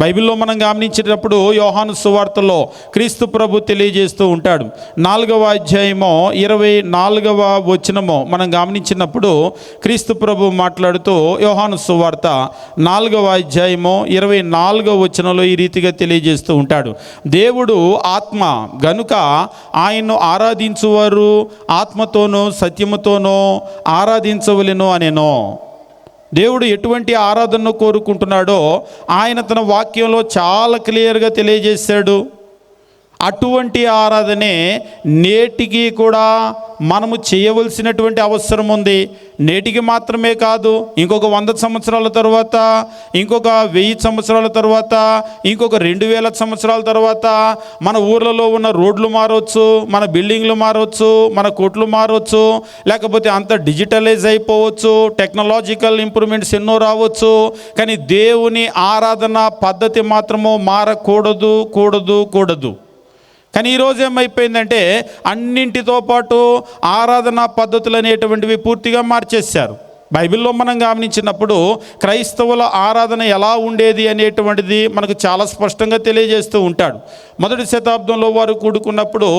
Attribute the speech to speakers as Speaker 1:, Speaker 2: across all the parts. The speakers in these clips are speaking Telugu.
Speaker 1: బైబిల్లో మనం గమనించేటప్పుడు యోహాను సువార్తలో క్రీస్తు ప్రభు తెలియజేస్తూ ఉంటాడు. 4వ అధ్యాయమో 24వ వచనమో మనం గమనించినప్పుడు క్రీస్తు ప్రభు మాట్లాడుతూ యోహాను సువార్త 4వ అధ్యాయమో 24వ వచనంలో ఈ రీతిగా తెలియజేస్తూ ఉంటాడు. దేవుడు ఆత్మ గనుక ఆయన్ను ఆరాధించువారు ఆత్మతోనూ సత్యముతోనూ ఆరాధించవలెను అనేనో. దేవుడు ఎటువంటి ఆరాధనను కోరుకుంటున్నాడో ఆయన తన వాక్యంలో చాలా క్లియర్గా తెలియజేశాడు. అటువంటి ఆరాధనే నేటికి కూడా మనము చేయవలసినటువంటి అవసరం ఉంది. నేటికి మాత్రమే కాదు, ఇంకొక 100 సంవత్సరాల తర్వాత, ఇంకొక 1000 సంవత్సరాల తర్వాత, ఇంకొక 2000 సంవత్సరాల తర్వాత మన ఊర్లలో ఉన్న రోడ్లు మారవచ్చు, మన బిల్డింగ్లు మారవచ్చు, మన కోట్లు మారవచ్చు, లేకపోతే అంత డిజిటలైజ్ అయిపోవచ్చు, టెక్నాలజికల్ ఇంప్రూవ్మెంట్స్ ఎన్నో రావచ్చు. కానీ దేవుని ఆరాధన పద్ధతి మాత్రము మారకూడదు కూడదు కూడదు. కానీ ఈరోజు ఏమైపోయిందంటే అన్నింటితో పాటు ఆరాధనా పద్ధతులు అనేటువంటివి పూర్తిగా మార్చేశారు. బైబిల్లో మనం గమనించినప్పుడు క్రైస్తవుల ఆరాధన ఎలా ఉండేది అనేటువంటిది మనకు చాలా స్పష్టంగా తెలియజేస్తూ ఉంటాడు. 1వ శతాబ్దంలో వారు కూడుకున్నప్పుడు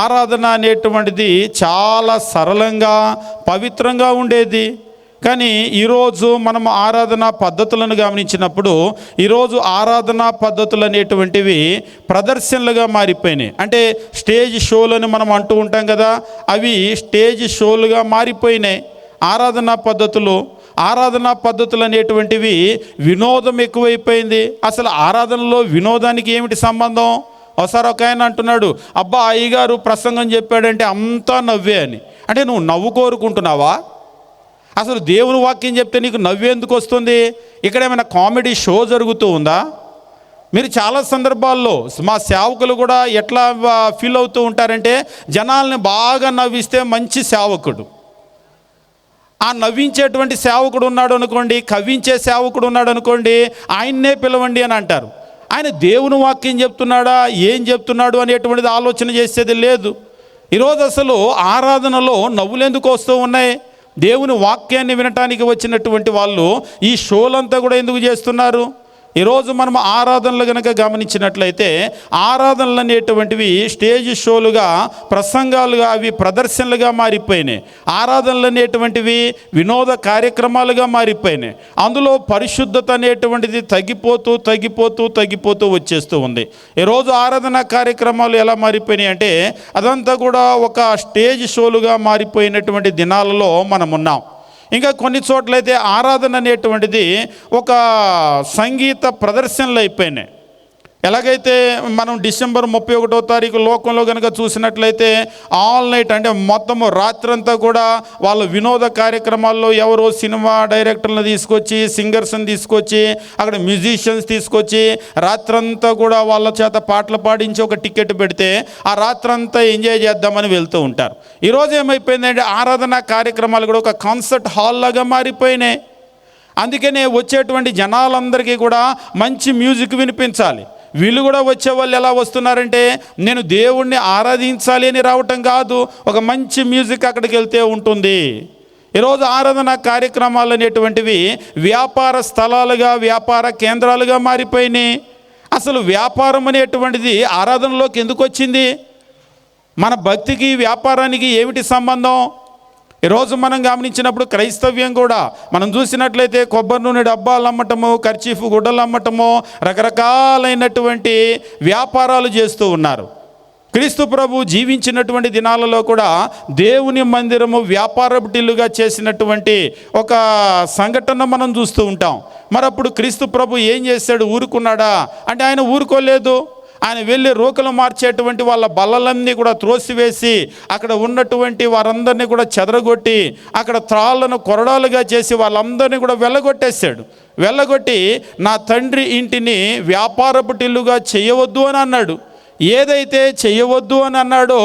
Speaker 1: ఆరాధన అనేటువంటిది చాలా సరళంగా పవిత్రంగా ఉండేది. కానీ ఈరోజు మనం ఆరాధనా పద్ధతులను గమనించినప్పుడు ఈరోజు ఆరాధనా పద్ధతులు అనేటువంటివి ప్రదర్శనలుగా మారిపోయినాయి. అంటే స్టేజ్ షోలని మనం అంటూ ఉంటాం కదా, అవి స్టేజ్ షోలుగా మారిపోయినాయి. ఆరాధనా పద్ధతులు అనేటువంటివి వినోదం ఎక్కువైపోయింది. అసలు ఆరాధనలో వినోదానికి ఏమిటి సంబంధం? ఒకసారి ఒక ఆయన అంటున్నాడు, అబ్బా అయ్యగారు ప్రసంగం చెప్పాడంటే అంతా నవ్వే అని. అంటే నువ్వు నవ్వు కోరుకుంటున్నావా? అసలు దేవుని వాక్యం చెప్తే నీకు నవ్వేందుకు వస్తుంది? ఇక్కడ ఏమైనా కామెడీ షో జరుగుతూ ఉందా? మీరు చాలా సందర్భాల్లో మా సేవకులు కూడా ఎట్లా ఫీల్ అవుతూ ఉంటారంటే, జనాల్ని బాగా నవ్విస్తే మంచి సేవకుడు, ఆ నవ్వించేటువంటి సేవకుడు ఉన్నాడు అనుకోండి, కవ్వించే సేవకుడు ఉన్నాడు అనుకోండి, ఆయన్నే పిలవండి అని అంటారు. ఆయన దేవుని వాక్యం చెప్తున్నాడా, ఏం చెప్తున్నాడు అనేటువంటిది ఆలోచన చేసేది లేదు. ఈరోజు అసలు ఆరాధనలో నవ్వులు ఎందుకు వస్తూ ఉన్నాయి? దేవుని వాక్యాన్ని వినటానికి వచ్చినటువంటి వాళ్ళు ఈ షోలంతా కూడా ఎందుకు చేస్తున్నారు? ఈరోజు మనం ఆరాధనలు కనుక గమనించినట్లయితే ఆరాధనలు అనేటువంటివి స్టేజ్ షోలుగా, ప్రసంగాలుగా, అవి ప్రదర్శనలుగా మారిపోయినాయి. ఆరాధనలు అనేటువంటివి వినోద కార్యక్రమాలుగా మారిపోయినాయి. అందులో పరిశుద్ధత అనేటువంటిది తగ్గిపోతూ తగ్గిపోతూ తగ్గిపోతూ వచ్చేస్తూ ఉంది. ఈరోజు ఆరాధన కార్యక్రమాలు ఎలా మారిపోయినాయి అంటే అదంతా కూడా ఒక స్టేజ్ షోలుగా మారిపోయినటువంటి దినాలలో మనం ఉన్నాం. ఇంకా కొన్ని చోట్లయితే ఆరాధన అనేటువంటిది ఒక సంగీత ప్రదర్శనలు అయిపోయినాయి. ఎలాగైతే మనం డిసెంబర్ 31వ తారీఖు లోకంలో కనుక చూసినట్లయితే ఆల్ నైట్, అంటే మొత్తము రాత్రంతా కూడా వాళ్ళ వినోద కార్యక్రమాల్లో ఎవరో సినిమా డైరెక్టర్లను తీసుకొచ్చి, సింగర్స్ని తీసుకొచ్చి, అక్కడ మ్యూజిషియన్స్ తీసుకొచ్చి రాత్రంతా కూడా వాళ్ళ చేత పాటలు పాడించి ఒక టికెట్ పెడితే ఆ రాత్రంతా ఎంజాయ్ చేద్దామని వెళ్తూ ఉంటారు. ఈరోజు ఏమైపోయిందంటే ఆరాధన కార్యక్రమాలు కూడా ఒక కాన్సర్ట్ హాల్ లాగా మారిపోయినాయి. అందుకనే వచ్చేటువంటి జనాలందరికీ కూడా మంచి మ్యూజిక్ వినిపించాలి. వీళ్ళు కూడా వచ్చే వాళ్ళు ఎలా వస్తున్నారంటే, నేను దేవుణ్ణి ఆరాధించాలి అని రావటం కాదు, ఒక మంచి మ్యూజిక్ అక్కడికి వెళ్తే ఉంటుంది. ఈరోజు ఆరాధన కార్యక్రమాలు అనేటువంటివి వ్యాపార స్థలాలుగా, వ్యాపార కేంద్రాలుగా మారిపోయినాయి. అసలు వ్యాపారం అనేటువంటిది ఆరాధనలోకి ఎందుకు వచ్చింది? మన భక్తికి వ్యాపారానికి ఏమిటి సంబంధం? ఈరోజు మనం గమనించినప్పుడు క్రైస్తవ్యం కూడా మనం చూసినట్లయితే కొబ్బరి నూనె డబ్బాలు అమ్మటము, కర్చీఫ్ గుడ్డలు అమ్మటము, రకరకాలైనటువంటి వ్యాపారాలు చేస్తూ ఉన్నారు. క్రీస్తు ప్రభు జీవించినటువంటి దినాలలో కూడా దేవుని మందిరము వ్యాపారటిల్లుగా చేసినటువంటి ఒక సంఘటన మనం చూస్తూ ఉంటాం. మరి అప్పుడు క్రీస్తు ప్రభు ఏం చేశాడు? ఊరుకున్నాడా అంటే ఆయన ఊరుకోలేదు. ఆయన వెళ్ళి రోకలు మార్చేటువంటి వాళ్ళ బల్లలన్నీ కూడా త్రోసివేసి అక్కడ ఉన్నటువంటి వారందరినీ కూడా చెదరగొట్టి అక్కడ త్రాళ్ళను కొరడాలుగా చేసి వాళ్ళందరినీ కూడా వెళ్ళగొట్టి నా తండ్రి ఇంటిని వ్యాపారపుటిల్లుగా చేయవద్దు అని అన్నాడు. ఏదైతే చేయవద్దు అని అన్నాడో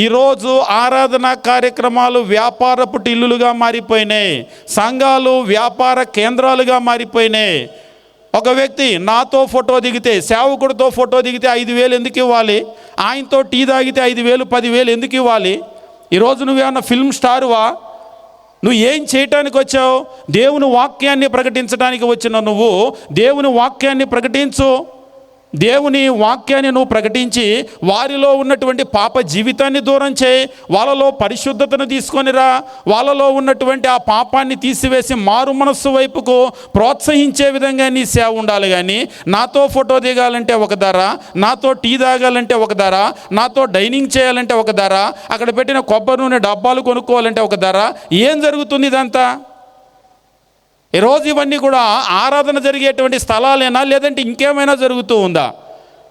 Speaker 1: ఈరోజు ఆరాధనా కార్యక్రమాలు వ్యాపారపు ఇల్లులుగా మారిపోయినాయి. సంఘాలు వ్యాపార కేంద్రాలుగా మారిపోయినాయి. ఒక వ్యక్తి నాతో ఫోటో దిగితే, సేవకుడితో ఫోటో దిగితే 5,000 ఎందుకు ఇవ్వాలి? ఆయనతో టీ తాగితే 5,000 10,000 ఎందుకు ఇవ్వాలి? ఈరోజు నువ్వేమన్నా ఫిల్మ్ స్టారువా? నువ్వు ఏం చేయటానికి వచ్చావు? దేవుని వాక్యాన్ని ప్రకటించడానికి వచ్చిన నువ్వు దేవుని వాక్యాన్ని ప్రకటించు. దేవుని వాక్యాన్ని నువ్వు ప్రకటించి వారిలో ఉన్నటువంటి పాప జీవితాన్ని దూరం చేయి, వాళ్ళలో పరిశుద్ధతను తీసుకొనిరా, వాళ్ళలో ఉన్నటువంటి ఆ పాపాన్ని తీసివేసి మారు మనస్సు వైపుకు ప్రోత్సహించే విధంగా నీ సేవ ఉండాలి. కానీ నాతో ఫోటో దిగాలంటే ఒక ధర, నాతో టీ తాగాలంటే ఒక ధర, నాతో డైనింగ్ చేయాలంటే ఒక ధర, అక్కడ పెట్టిన కొబ్బరి నూనె డబ్బాలు కొనుక్కోవాలంటే ఒక ధర. ఏం జరుగుతుంది ఇదంతా? ఈరోజు ఇవన్నీ కూడా ఆరాధన జరిగేటువంటి స్థలాలేనా, లేదంటే ఇంకేమైనా జరుగుతూ ఉందా?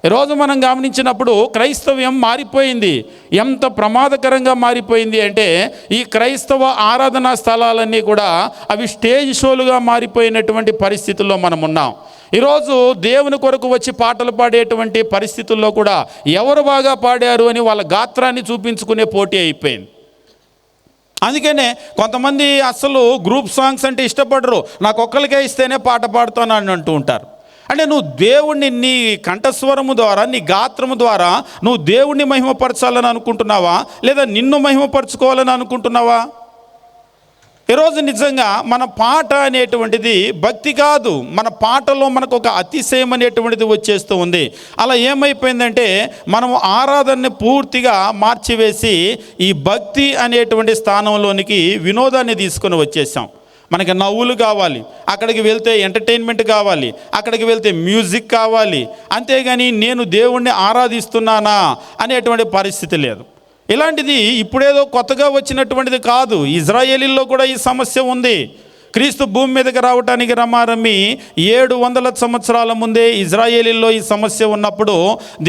Speaker 1: ఈరోజు మనం గమనించినప్పుడు క్రైస్తవ్యం మారిపోయింది. ఎంత ప్రమాదకరంగా మారిపోయింది అంటే ఈ క్రైస్తవ ఆరాధనా స్థలాలన్నీ కూడా అవి స్టేజ్ షోలుగా మారిపోయినటువంటి పరిస్థితుల్లో మనం ఉన్నాం. ఈరోజు దేవుని కొరకు వచ్చి పాటలు పాడేటువంటి పరిస్థితుల్లో కూడా ఎవరు బాగా పాడారు అని వాళ్ళ గాత్రాన్ని చూపించుకునే పోటీ అయిపోయింది. అందుకనే కొంతమంది అసలు గ్రూప్ సాంగ్స్ అంటే ఇష్టపడరు, నాకు ఒక్కరికే ఇస్తేనే పాట పాడుతాను అని అంటూ ఉంటారు. అంటే నువ్వు దేవుణ్ణి నీ కంఠస్వరము ద్వారా, నీ గాత్రము ద్వారా నువ్వు దేవుణ్ణి మహిమపరచాలని అనుకుంటున్నావా, లేదా నిన్ను మహిమపరచుకోవాలని అనుకుంటున్నావా? ఈరోజు నిజంగా మన పాట అనేటువంటిది భక్తి కాదు, మన పాటలో మనకు ఒక అతిశయం అనేటువంటిది వచ్చేస్తూ ఉంది. అలా ఏమైపోయిందంటే మనం ఆరాధనని పూర్తిగా మార్చివేసి ఈ భక్తి అనేటువంటి స్థానంలోనికి వినోదాన్ని తీసుకొని వచ్చేసాం. మనకి నవ్వులు కావాలి, అక్కడికి వెళ్తే ఎంటర్టైన్మెంట్ కావాలి, అక్కడికి వెళ్తే మ్యూజిక్ కావాలి, అంతేగాని నేను దేవుణ్ణి ఆరాధిస్తున్నానా అనేటువంటి పరిస్థితి లేదు. ఇలాంటిది ఇప్పుడేదో కొత్తగా వచ్చినటువంటిది కాదు. ఇజ్రాయేలీల్లో కూడా ఈ సమస్య ఉంది. క్రీస్తు భూమి మీదకి రావటానికి రమారమి 700 సంవత్సరాల ముందే ఇజ్రాయేలీల్లో ఈ సమస్య ఉన్నప్పుడు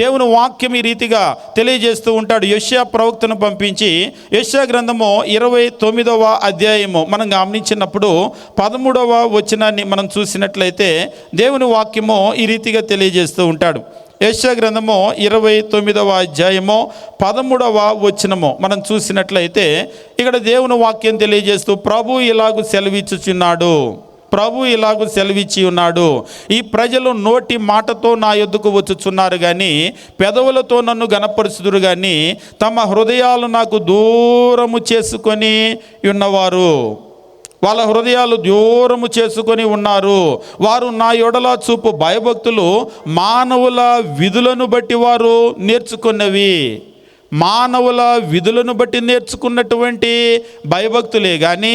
Speaker 1: దేవుని వాక్యం ఈ రీతిగా తెలియజేస్తూ ఉంటాడు. యెషయా ప్రవక్తను పంపించి యెషయా గ్రంథము 29వ అధ్యాయము మనం గమనించినప్పుడు 13వ వచనాన్ని మనం చూసినట్లయితే దేవుని వాక్యము ఈ రీతిగా తెలియజేస్తూ ఉంటాడు. యెషయా గ్రంథము 29వ అధ్యాయము 13వ వచనము మనం చూసినట్లయితే ఇక్కడ దేవుని వాక్యం తెలియజేస్తూ ప్రభు ఇలాగు సెలవిచ్చుచున్నాడు, ప్రభు ఇలాగు సెలవిచ్చి ఉన్నాడు, ఈ ప్రజలు నోటి మాటతో నా యొద్దకు వచ్చుచున్నారు కానీ పెదవులతో నన్ను గనపరుచుదురు కానీ తమ హృదయాలు నాకు దూరము చేసుకొని ఉన్నవారు, వాళ్ళ హృదయాలు దూరము చేసుకొని ఉన్నారు. వారు నా యొడల చూపు భయభక్తులు మానవుల విధులను బట్టి వారు నేర్చుకున్నవి. మానవుల విధులను బట్టి నేర్చుకున్నటువంటి భయభక్తులే కానీ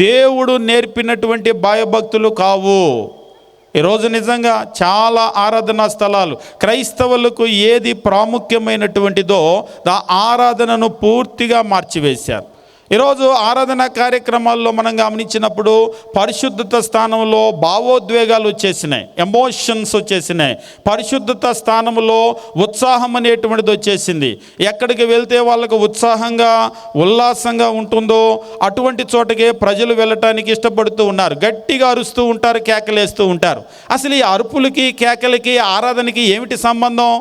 Speaker 1: దేవుడు నేర్పినటువంటి భయభక్తులు కావు. ఈరోజు నిజంగా చాలా ఆరాధనా స్థలాలు క్రైస్తవులకు ఏది ప్రాముఖ్యమైనటువంటిదో ఆ ఆరాధనను పూర్తిగా మార్చివేశారు. ఈరోజు ఆరాధన కార్యక్రమాల్లో మనం గమనించినప్పుడు పరిశుద్ధత స్థానంలో భావోద్వేగాలు వచ్చేసినాయి, ఎమోషన్స్ వచ్చేసినాయి. పరిశుద్ధత స్థానంలో ఉత్సాహం అనేటువంటిది వచ్చేసింది. ఎక్కడికి వెళ్తే వాళ్ళకు ఉత్సాహంగా ఉల్లాసంగా ఉంటుందో అటువంటి చోటకే ప్రజలు వెళ్ళటానికి ఇష్టపడుతూ ఉన్నారు. గట్టిగా అరుస్తూ ఉంటారు, కేకలేస్తూ ఉంటారు. అసలు ఈ అరుపులకి కేకలకి ఆరాధనకి ఏమిటి సంబంధం?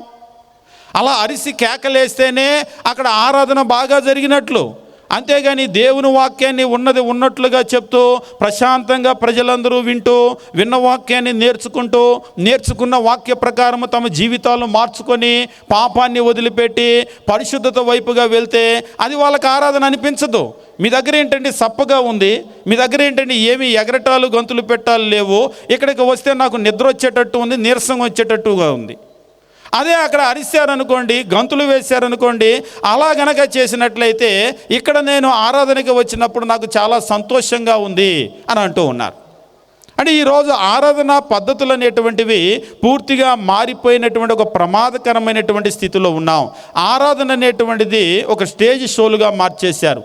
Speaker 1: అలా అరిసి కేకలేస్తేనే అక్కడ ఆరాధన బాగా జరిగినట్లు. అంతేగాని దేవుని వాక్యాన్ని ఉన్నది ఉన్నట్లుగా చెప్తూ ప్రశాంతంగా ప్రజలందరూ వింటూ విన్న వాక్యాన్ని నేర్చుకుంటూ నేర్చుకున్న వాక్య ప్రకారం తమ జీవితాలను మార్చుకొని పాపాన్ని వదిలిపెట్టి పరిశుద్ధత వైపుగా వెళ్తే అది వాళ్ళకి ఆరాధన అనిపించదు. మీ దగ్గర ఏంటంటే సప్పగా ఉంది, మీ దగ్గర ఏంటంటే ఏమి ఎగరటాలు గంతులు పెట్టాలు లేవు, ఇక్కడికి వస్తే నాకు నిద్ర వచ్చేటట్టు ఉంది, నీరసం వచ్చేటట్టుగా ఉంది. అదే అక్కడ అరిశారనుకోండి, గంతులు వేశారనుకోండి, అలా గనక చేసినట్లయితే ఇక్కడ నేను ఆరాధనకి వచ్చినప్పుడు నాకు చాలా సంతోషంగా ఉంది అని అంటూ ఉన్నారు. అంటే ఈరోజు ఆరాధన పద్ధతులు అనేటువంటివి పూర్తిగా మారిపోయినటువంటి ఒక ప్రమాదకరమైనటువంటి స్థితిలో ఉన్నాం. ఆరాధన అనేటువంటిది ఒక స్టేజ్ షోలుగా మార్చేశారు.